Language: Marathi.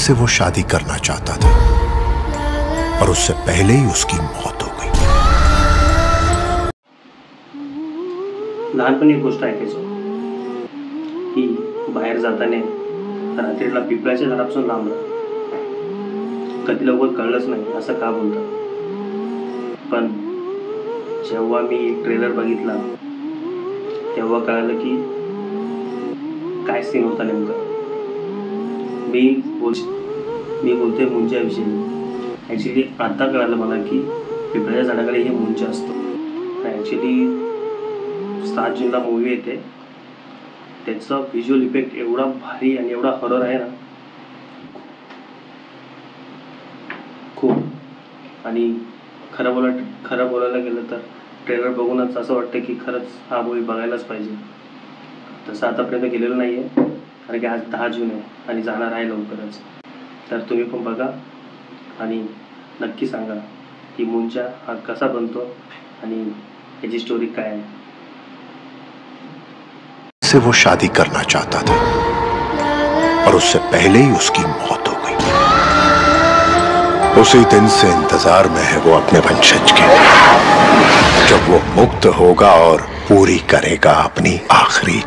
से वो शादी करना चाहता था और उससे पहले ही उसकी मौत हो गई। लहानपणी एक गोष्ट ऐकायचो की बाहेर जाताना रात्रीला पिपळाच्या झाडापासून लांब राहा. कधी लवकर कळलंच नाही असं का बोलतात, पण जेव्हा मी ट्रेलर बघितला तेव्हा कळालं की काय सीन होता नेमका. मी बोलतोय मुंजाविषयी. ॲक्च्युली आता कळालं मला की पिपळाच्या झाडाकडे हे मुंजा असतो. ॲक्च्युली 7 जूनला मूवी येते, त्याचा व्हिज्युअल इफेक्ट एवढा भारी आणि एवढा हॉरर आहे ना खूप. आणि खरं बोलायला गेलं तर ट्रेलर बघूनच असं वाटतं की खरंच हा मूवी बघायलाच पाहिजे. तसं आतापर्यंत गेलेलं नाही आहे, कारण की आज 10 जून आहे आणि जाणार आहे लवकरच. तर तुम्ही पण बघा आणि नक्की सांगा की मुंजा हा कसा बनतो आणि याची स्टोरी काय आहे. से वो शादी करना चाहता था और उससे पहले ही उसकी मौत हो गई। उसी दिन से इंतजार में है वो अपने वंशज के, जब वो मुक्त होगा और पूरी करेगा अपनी आखिरी